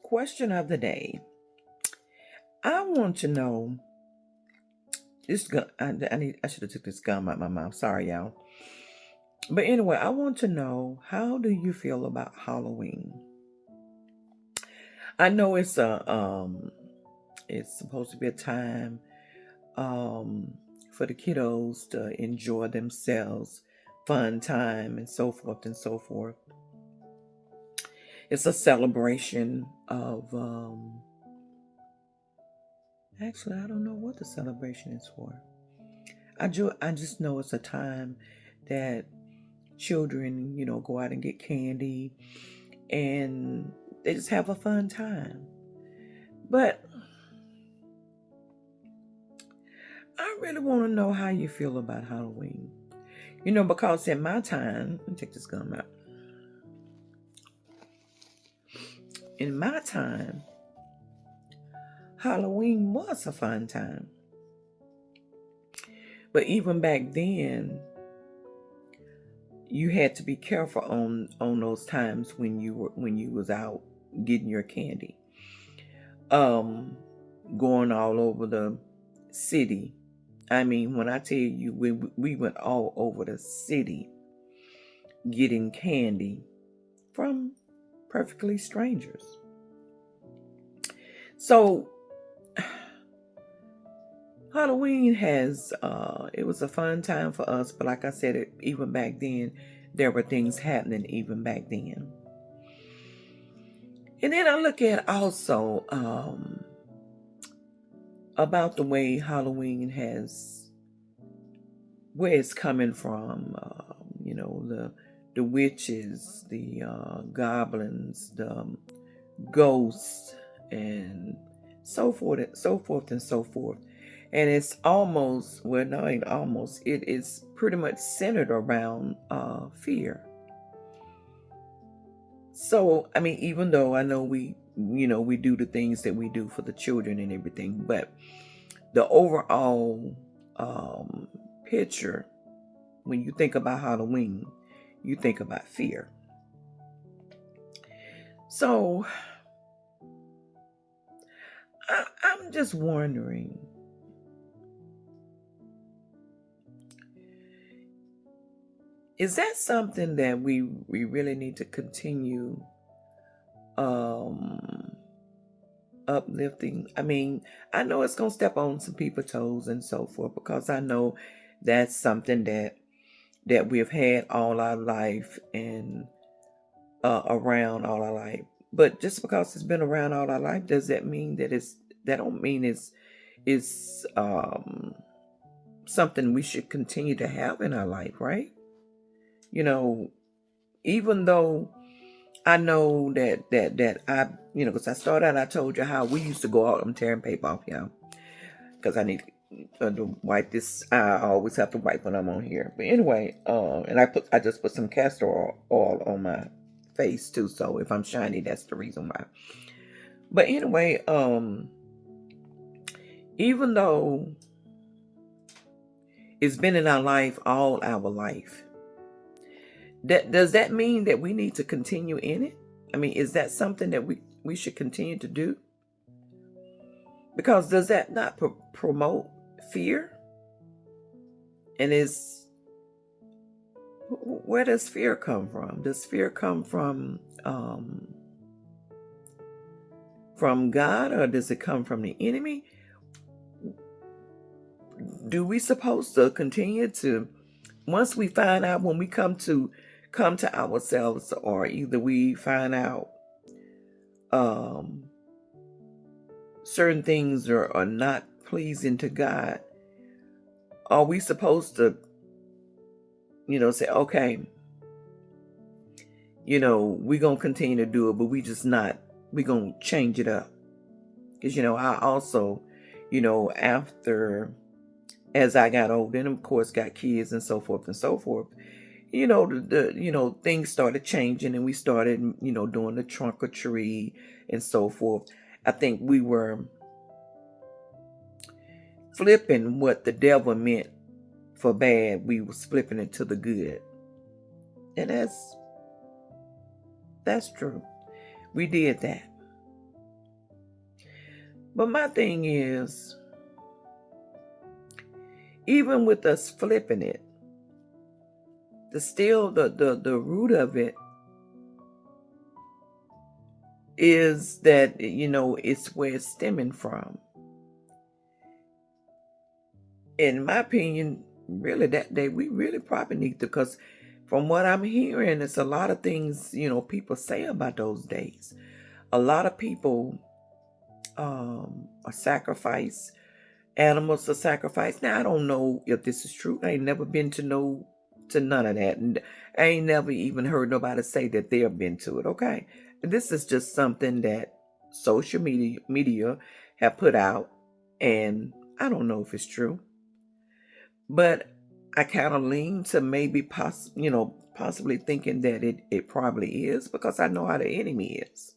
Question of the day. I want to know this gun. I should have took this gum out my mouth. Sorry, y'all. But anyway, I want to know, how do you feel about Halloween? I know it's supposed to be a time for the kiddos to enjoy themselves, fun time, and so forth and so forth. It's a celebration of actually, I don't know what the celebration is for. I just know it's a time that children, go out and get candy and they just have a fun time. But I really want to know how you feel about Halloween. Because in my time, let me take this gum out. In my time, Halloween was a fun time. But even back then, you had to be careful on those times when you was out getting your candy. Going all over the city. I mean, when I tell you we went all over the city getting candy from perfectly strangers. So Halloween it was a fun time for us, but like I said, even back then, there were things happening even back then. And then I look at also about the way Halloween where it's coming from, the witches, the goblins, the ghosts, and so forth and so forth and so forth. And it's almost, well, not even almost, it is pretty much centered around fear. So, I mean, even though I know we do the things that we do for the children and everything, but the overall picture, when you think about Halloween, you think about fear. So, I'm just wondering, is that something that we really need to continue uplifting? I mean, I know it's going to step on some people's toes and so forth, because I know that's something that we've had all our life and around all our life. But just because it's been around all our life, does that mean that don't mean it's something we should continue to have in our life, right? Even though I know that I, because I started out, I told you how we used to go out. I'm tearing paper off, y'all, because I need to wipe this. I always have to wipe when I'm on here. But anyway, and I just put some castor oil on my face too. So if I'm shiny, that's the reason why. But anyway, even though it's been in our life all our life, does that mean that we need to continue in it? I mean, is that something that we should continue to do? Because does that not promote fear? And where does fear come from? Does fear come from God, or does it come from the enemy? Do we supposed to continue to, once we find out, when we come to ourselves, or either we find out certain things are not pleasing to God, are we supposed to say, okay, we're going to continue to do it, but we're going to change it up? Because I also, after, as I got older, and of course got kids and so forth and so forth, the things started changing, and we started, doing the trunk or treat and so forth. I think we were flipping what the devil meant for bad. We was flipping it to the good. And that's true. We did that. But my thing is, even with us flipping it, the root of it is that, it's where it's stemming from. In my opinion, really that day, we really probably need to, because from what I'm hearing, it's a lot of things, people say about those days. A lot of people are sacrificed. Animals are sacrificed. Now, I don't know if this is true. I ain't never been to none of that. And I ain't never even heard nobody say that they've been to it. Okay. This is just something that social media have put out. And I don't know if it's true. But I kind of lean to maybe possibly thinking that it probably is, because I know how the enemy is.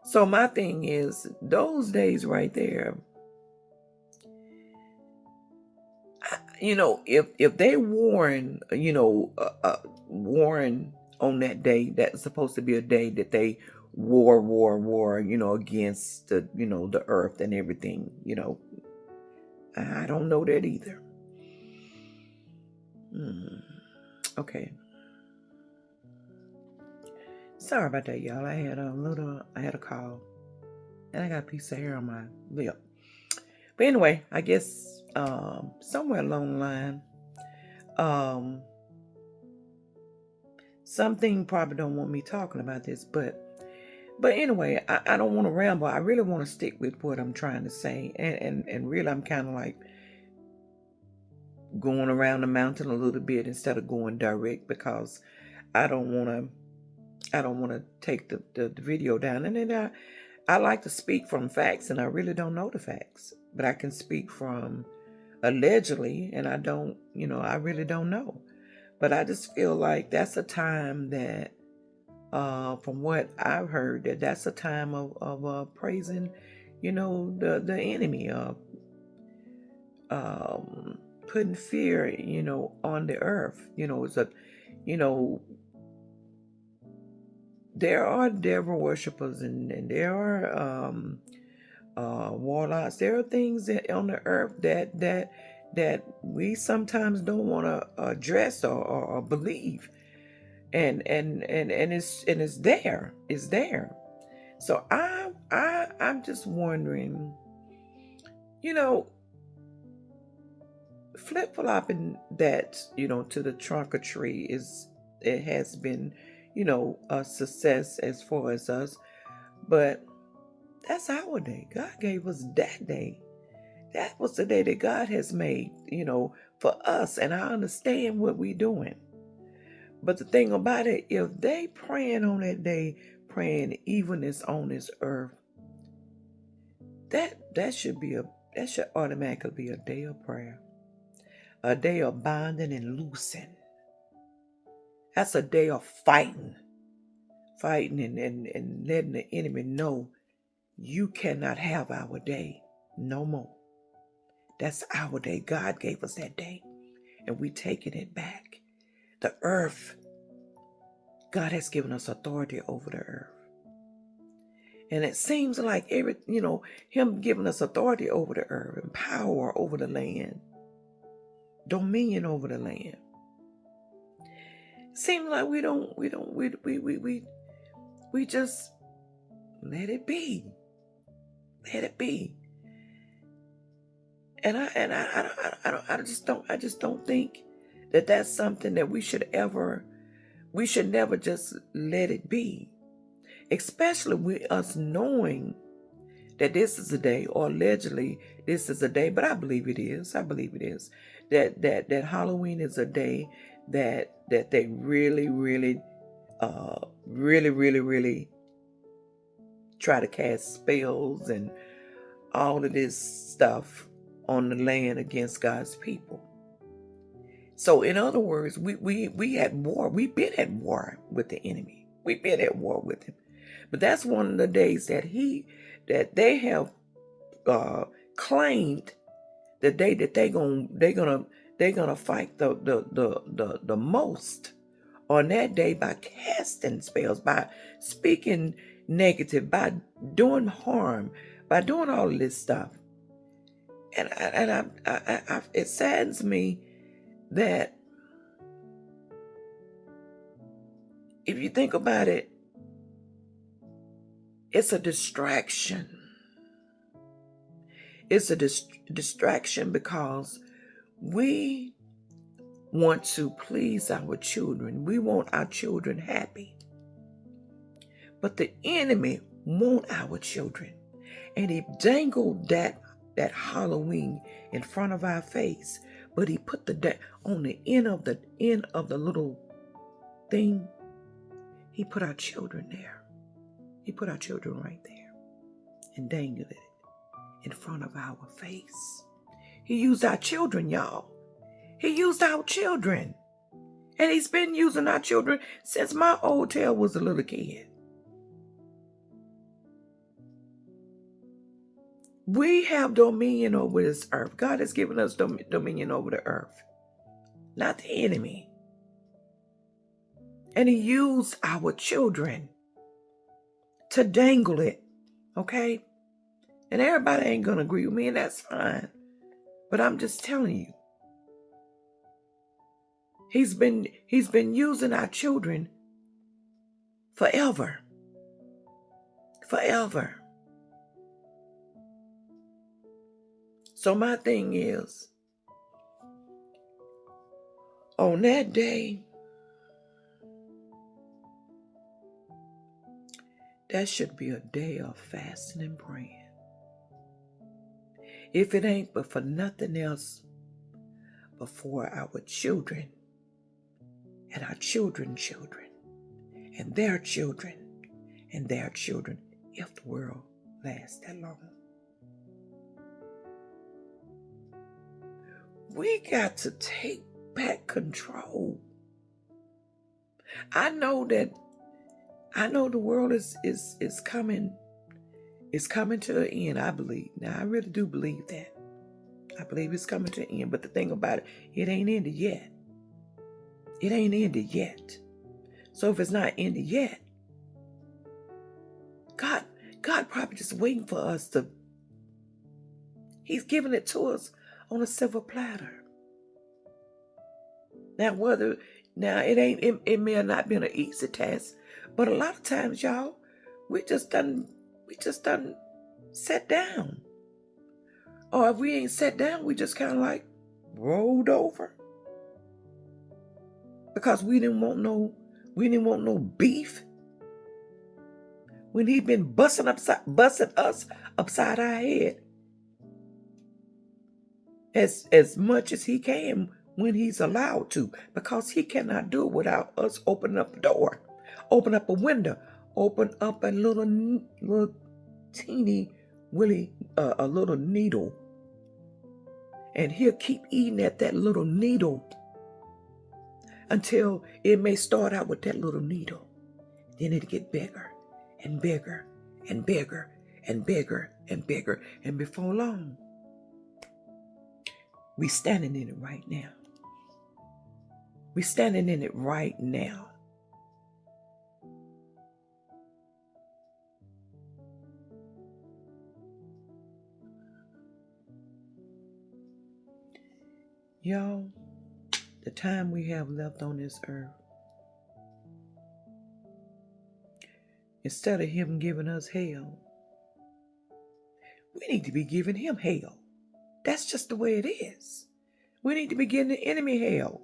So my thing is, those days right there, if they warn on that day, that's supposed to be a day that they war, against the earth and everything, I don't know that either. Okay. Sorry about that, y'all. I had a call, and I got a piece of hair on my lip. But anyway, I guess somewhere along the line, something probably don't want me talking about this, but anyway, I don't want to ramble. I really want to stick with what I'm trying to say, and really, I'm kind of like going around the mountain a little bit instead of going direct, because I don't want to take the video down. And then I like to speak from facts, and I really don't know the facts, but I can speak from allegedly, and I really don't know. But I just feel like that's a time that, from what I've heard, that's a time of praising, the enemy, putting fear, on the earth. There are devil worshippers, and there are warlocks. There are things on the earth that we sometimes don't want to address or believe, and it's there. It's there. So I'm just wondering, flip-flopping that, to the trunk or tree it has been, a success as far as us, but that's our day. God gave us that day. That was the day that God has made, for us, and I understand what we're doing. But the thing about it, if they praying on that day, praying evenness on this earth, that should automatically be a day of prayer. A day of binding and loosing. That's a day of fighting and letting the enemy know, you cannot have our day no more. That's our day. God gave us that day, and we taking it back. The earth, God has given us authority over the earth. And it seems like Him giving us authority over the earth and power over the land, dominion over the land. Seems like we just let it be. Let it be. And I just don't think that that's something that we should never just let it be. Especially with us knowing that this is a day, or allegedly this is a day, but I believe it is. That Halloween is a day that they really try to cast spells and all of this stuff on the land against God's people. So in other words, we at war. We've been at war with the enemy. We've been at war with him. But that's one of the days that they have claimed the day that they're gonna fight the most on that day, by casting spells, by speaking negative, by doing harm, by doing all of this stuff. And it saddens me that if you think about it, it's a distraction. It's a distraction because we want to please our children. We want our children happy. But the enemy wants our children. And he dangled that Halloween in front of our face. But he put on the end of the little thing, he put our children there. He put our children right there and dangled it in front of our face. He used our children, y'all. He used our children. And he's been using our children since my old tail was a little kid. We have dominion over this earth. God has given us dominion over the earth, not the enemy. And he used our children to dangle it, okay? And everybody ain't going to agree with me, and that's fine. But I'm just telling you, he's been using our children forever. Forever. So my thing is, on that day, that should be a day of fasting and praying. If it ain't but for nothing else, but for our children and our children's children and their children and their children, if the world lasts that long. We got to take back control. I know the world is coming to an end, I believe. Now, I really do believe that. I believe it's coming to an end. But the thing about it, it ain't ended yet. It ain't ended yet. So if it's not ended yet, God probably just waiting for us to, he's giving it to us on a silver platter. Now, it may have not been an easy task, but a lot of times, y'all, we just done sat down. Or if we ain't sat down, we just kind of like rolled over. Because we didn't want no beef. When he been busting us upside our head as much as he can when he's allowed to, because he cannot do it without us opening up a door, open up a window, open up a little teeny willy, a little needle, and he'll keep eating at that little needle until it may start out with that little needle. Then it'll get bigger and bigger and bigger and bigger and bigger, and before long, we standing in it right now. We standing in it right now. Y'all, the time we have left on this earth, instead of him giving us hell, we need to be giving him hell. That's just the way it is. We need to be giving the enemy hell.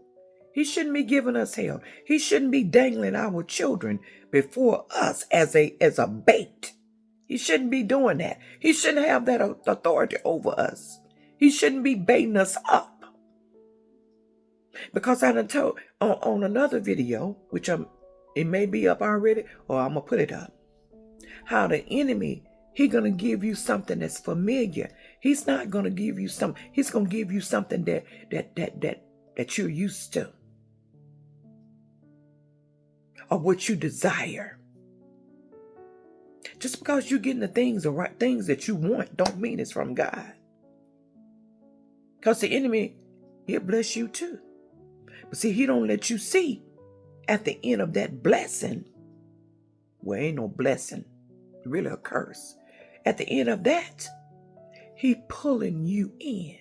He shouldn't be giving us hell. He shouldn't be dangling our children before us as a bait. He shouldn't be doing that. He shouldn't have that authority over us. He shouldn't be baiting us up. Because I done told on another video, which it may be up already, or I'm going to put it up, how the enemy, he's going to give you something that's familiar. He's not going to give you something. He's going to give you something that you're used to, or what you desire. Just because you're getting the right things that you want don't mean it's from God. Because the enemy, he'll bless you too. But see, he don't let you see at the end of that blessing, well, ain't no blessing, really a curse. At the end of that, he pulling you in.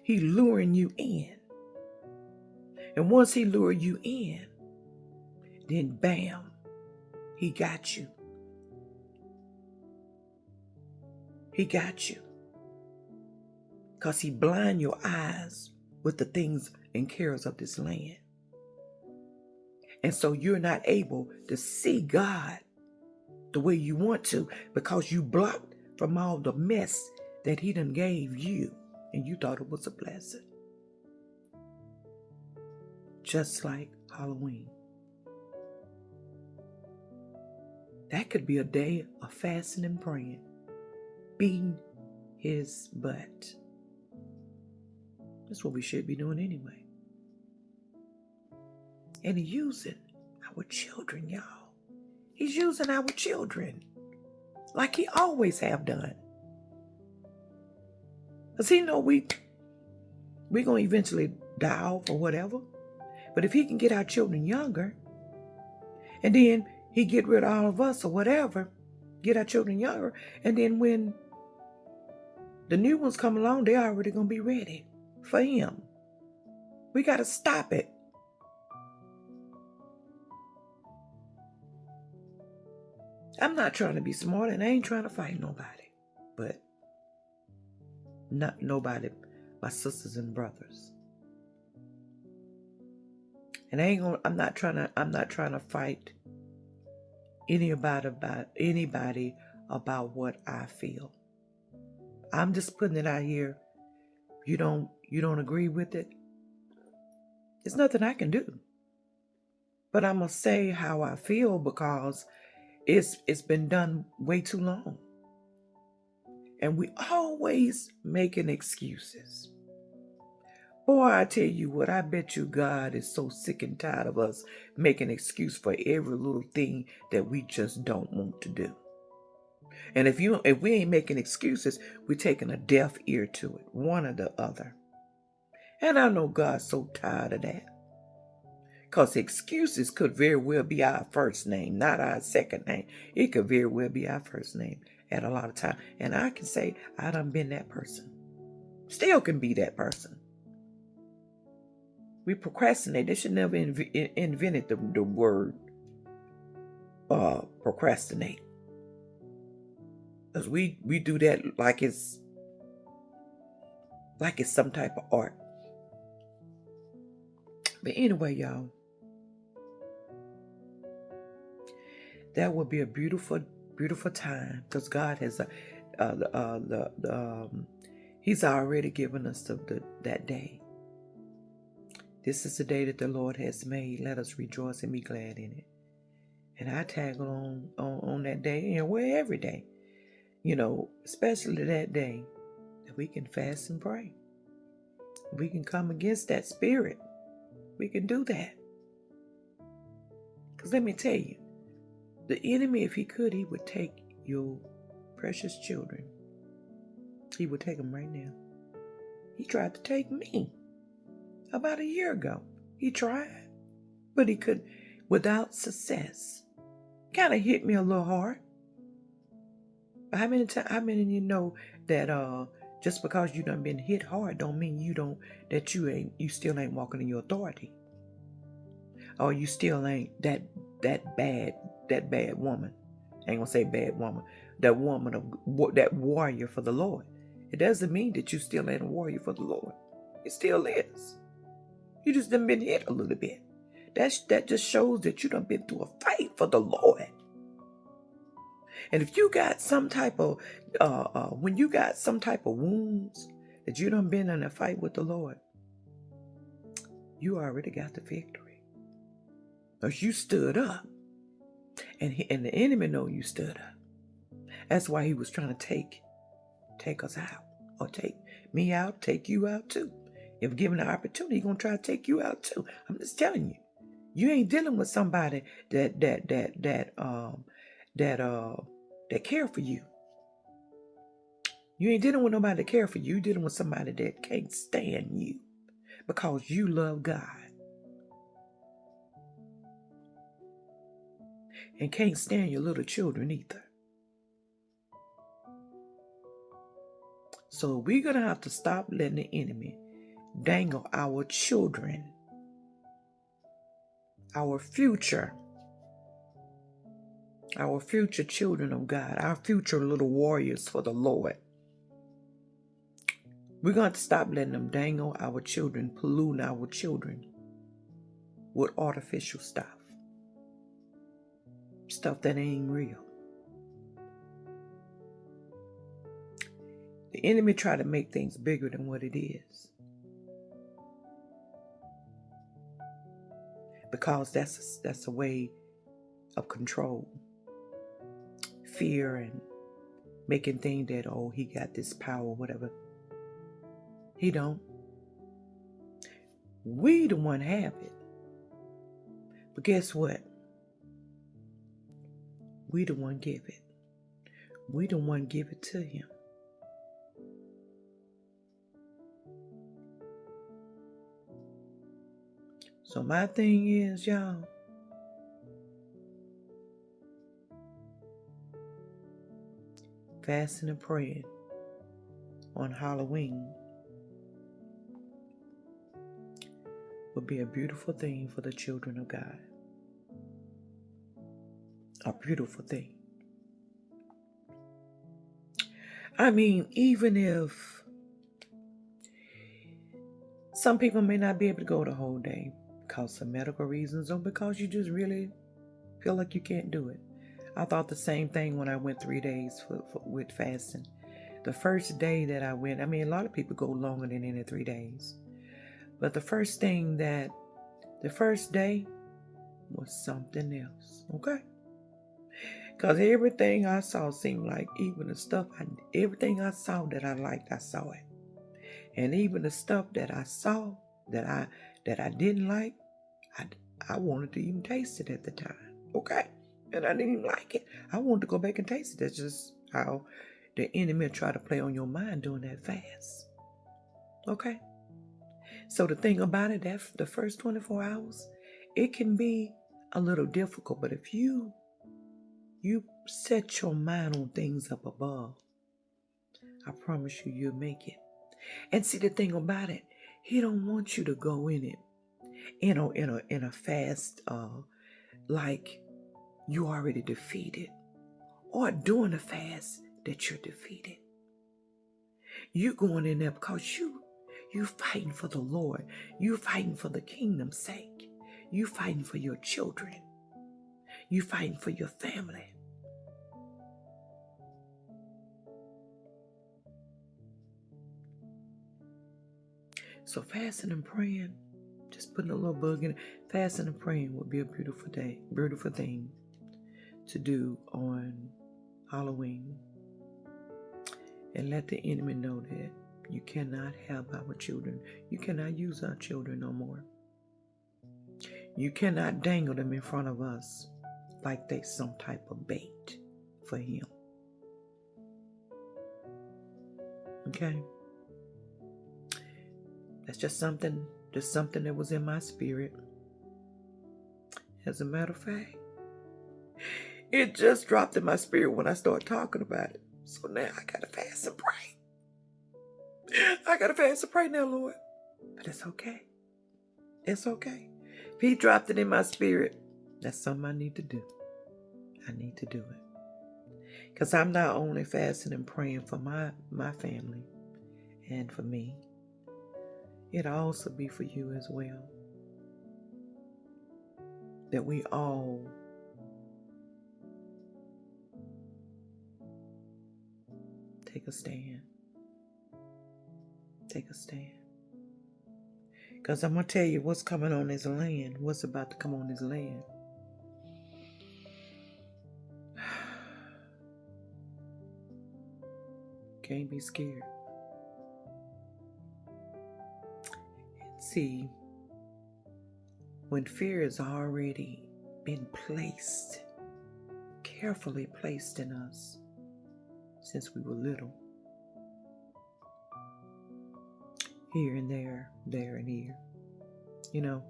He luring you in. And once he lure you in, then bam, he got you. He got you. Because he blind your eyes with the things and cares of this land. And so you're not able to see God the way you want to because you blocked from all the mess that he done gave you and you thought it was a blessing. Just like Halloween. That could be a day of fasting and praying, beating his butt. That's what we should be doing anyway. And he's using our children, y'all. He's using our children like he always have done. Because he know we're going to eventually die off or whatever. But if he can get our children younger, and then he get rid of all of us or whatever, get our children younger, and then when the new ones come along, they're already going to be ready for him. We got to stop it. I'm not trying to be smart and I ain't trying to fight nobody. But not nobody, my sisters and brothers. And I'm not trying to fight anybody about what I feel. I'm just putting it out here. You don't agree with it? There's nothing I can do. But I'm gonna say how I feel because it's been done way too long. And we always making excuses. Boy, I tell you what, I bet you God is so sick and tired of us making excuse for every little thing that we just don't want to do. And if we ain't making excuses, we're taking a deaf ear to it, one or the other. And I know God's so tired of that. Because excuses could very well be our first name, not our second name. It could very well be our first name at a lot of times. And I can say, I done been that person. Still can be that person. We procrastinate. They should never invented the word procrastinate. Because we do that like it's some type of art. But anyway, y'all, that would be a beautiful, beautiful time because God has He's already given us that day. This is the day that the Lord has made. Let us rejoice and be glad in it. And I tag on that day and we're every day, especially that day that we can fast and pray. We can come against that spirit. We can do that. Because let me tell you, the enemy, if he could, he would take your precious children. He would take them right now. He tried to take me about a year ago. He tried, but he couldn't, without success. Kind of hit me a little hard. How many of you know that just because you done been hit hard don't mean you still ain't walking in your authority. Or you still ain't that bad woman. I ain't gonna say bad woman. That warrior for the Lord. It doesn't mean that you still ain't a warrior for the Lord. It still is. You just done been hit a little bit. That just shows that you done been through a fight for the Lord. And if you got some type of, when you got some type of wounds that you done been in a fight with the Lord, you already got the victory. Because you stood up. And the enemy know you stood up. That's why he was trying to take us out. Or take me out, take you out too. If given the opportunity, he's going to try to take you out too. I'm just telling you. You ain't dealing with somebody that care for you. You ain't dealing with nobody that care for you. You're dealing with somebody that can't stand you because you love God. And can't stand your little children either. So we're going to have to stop letting the enemy dangle our children, our future children of God, our future little warriors for the Lord. We're going to stop letting them dangle our children, pollute our children with artificial stuff that ain't real. The enemy try to make things bigger than what it is, because that's a way of control, fear, and making things that, oh, he got this power, whatever. He don't. We the one have it. But guess what? We the one give it. We the one give it to him. So my thing is, y'all, fasting and praying on Halloween would be a beautiful thing for the children of God. A beautiful thing. I mean, even if some people may not be able to go the whole day because of medical reasons or because you just really feel like you can't do it. I thought the same thing when I went 3 days with fasting. The first day that I went, I mean, a lot of people go longer than any 3 days. But the first day was something else, okay? Because everything I saw seemed like, even the stuff, everything I saw that I liked, I saw it. And even the stuff that I saw that I didn't like, I wanted to even taste it at the time, okay? And I didn't even like it. I wanted to go back and taste it. That's just how the enemy try to play on your mind during that fast, okay? So the thing about it, that the first 24 hours, it can be a little difficult, but if you set your mind on things up above, I promise you, you'll make it. And see, the thing about it, he don't want you to go in it, in a fast, like you already defeated, or doing a fast that you're defeated. You going in there because you fighting for the Lord. You fighting for the kingdom's sake. You fighting for your children. You fighting for your family. So fasting and praying, just putting a little bug in it. Fasting and praying would be a beautiful thing to do on Halloween. And let the enemy know that you cannot have our children. You cannot use our children no more. You cannot dangle them in front of us like they some type of bait for him. Okay? That's just something that was in my spirit. As a matter of fact, it just dropped in my spirit when I started talking about it. So now I gotta fast and pray. I gotta fast and pray now, Lord. But it's okay. It's okay. If he dropped it in my spirit, that's something I need to do. I need to do it. Because I'm not only fasting and praying for my family and for me, it'll also be for you as well. That we all take a stand. Take a stand. Because I'm going to tell you what's coming on this land, what's about to come on this land. Can't be scared. See, when fear has already been placed, carefully placed in us since we were little, here and there and here, you know,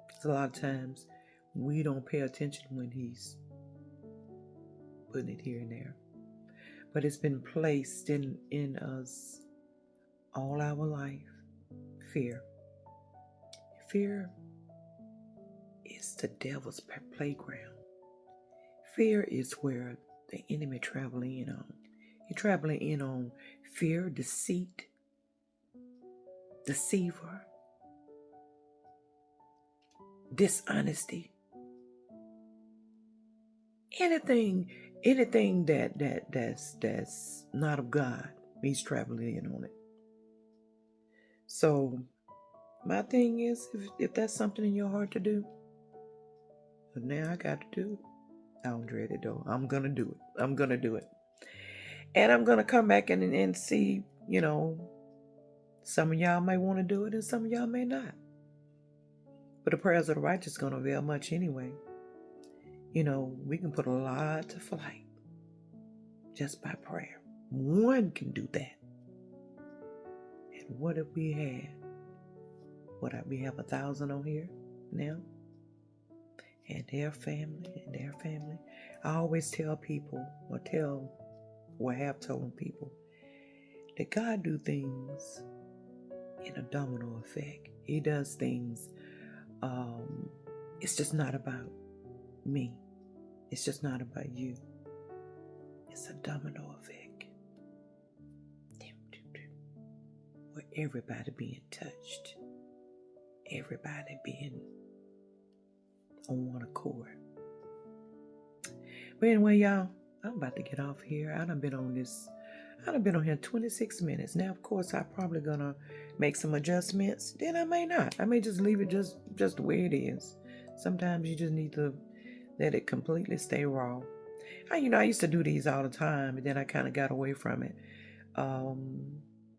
because a lot of times we don't pay attention when he's putting it here and there. but it's been placed in us all our life. Fear. Fear is the devil's playground. Fear is where the enemy traveling in on. He's traveling in on fear, deceit, deceiver, dishonesty. Anything that's not of God, he's traveling in on it. So my thing is, if that's something in your heart to do, now I got to do it. I don't dread it though. I'm gonna do it. I'm gonna do it. And I'm gonna come back and see, some of y'all may want to do it and some of y'all may not. But the prayers of the righteous gonna avail much anyway. We can put a lot to flight just by prayer. One can do that. And what if we had? We have 1,000 on here now? And their family. I always tell people, have told people, that God do things in a domino effect. He does things. It's just not about me. It's just not about you. It's a domino effect. Where everybody being touched. Everybody being on one accord. But anyway, y'all, I'm about to get off here. I done been on here 26 minutes. Now, of course, I'm probably gonna make some adjustments. Then I may not. I may just leave it just the way it is. Sometimes you just need to let it completely stay raw. I used to do these all the time, and then I kind of got away from it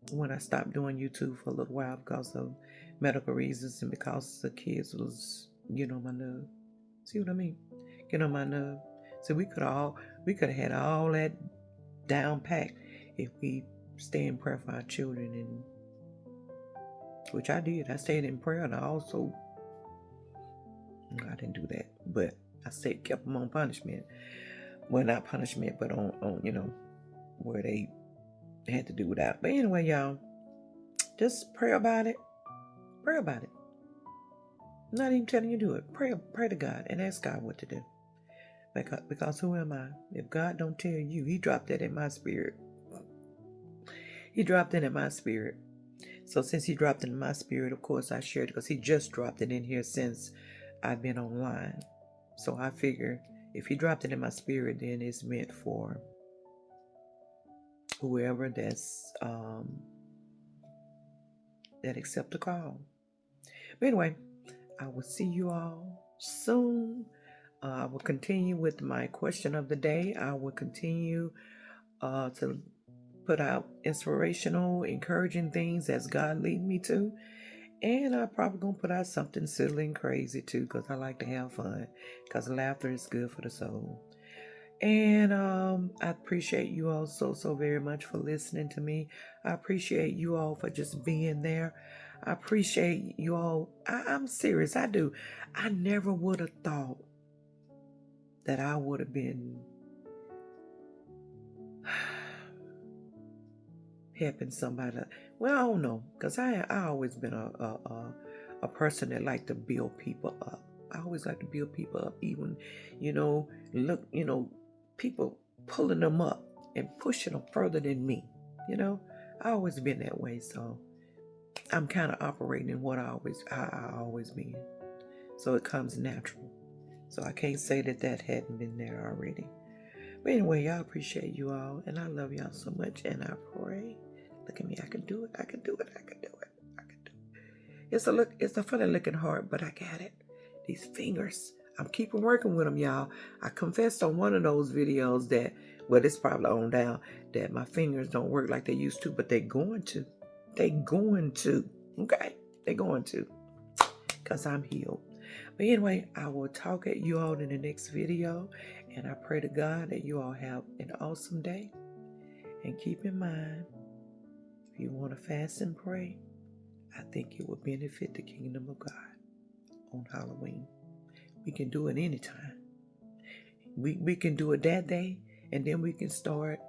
when I stopped doing YouTube for a little while because of medical reasons and because the kids was, my nerve. See what I mean? Get on my nerve. So we could have had all that down packed if we stay in prayer for our children, and which I did. I stayed in prayer, and I didn't do that, but I kept them on punishment. Well, not punishment, but on where they had to do without. But anyway, y'all, just pray about it. Pray about it. I'm not even telling you to do it. Pray to God and ask God what to do. Because who am I? If God don't tell you, He dropped that in my spirit. He dropped it in my spirit. So since He dropped it in my spirit, of course I shared it because He just dropped it in here since I've been online. So I figure if He dropped it in my spirit, then it's meant for whoever that's that accept the call. But anyway, I will see you all soon. I will continue with my question of the day. I will continue to put out inspirational, encouraging things as God lead me to. And I'm probably going to put out something silly and crazy too, because I like to have fun, because laughter is good for the soul. And I appreciate you all so very much for listening to me. I appreciate you all for just being there. I appreciate you all. I'm serious. I do. I never would have thought that I would have been helping somebody. Well, I don't know, because I always been a person that like to build people up. I always like to build people up, even, people pulling them up and pushing them further than me. I always been that way, so I'm kind of operating in what I always been. So it comes natural. So I can't say that hadn't been there already. But anyway, I appreciate you all, and I love y'all so much, and I pray. Look at me, I can do it. I can do it. It's a funny looking heart, but I got it. These fingers, I'm keeping working with them, y'all. I confessed on one of those videos that, well, it's probably on down, that my fingers don't work like they used to, but they're going to. They're going to. Okay? They're going to. Because I'm healed. But anyway, I will talk at you all in the next video. And I pray to God that you all have an awesome day. And keep in mind, if you want to fast and pray, I think it will benefit the kingdom of God on Halloween. We can do it anytime. We can do it that day, and then we can start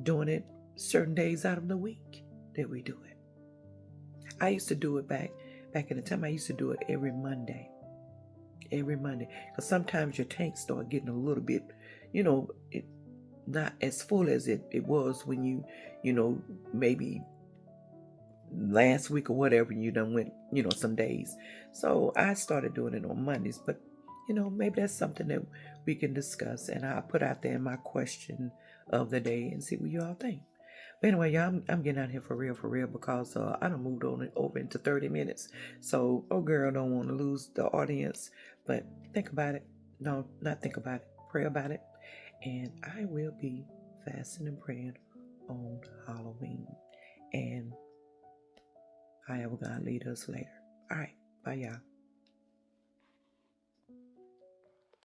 doing it certain days out of the week that we do it. I used to do it back in the time. I used to do it every Monday. Every Monday. Because sometimes your tank start getting a little bit, not as full as it was when maybe last week or whatever, you done went, some days. So I started doing it on Mondays, but maybe that's something that we can discuss, and I'll put out there my question of the day and see what you all think. But anyway, y'all, I'm getting out here for real, because I done moved on it over into 30 minutes. So, oh girl, don't want to lose the audience, but think about it. No, not think about it. Pray about it. And I will be fasting and praying on Halloween. And however God lead us later. All right. Bye, y'all.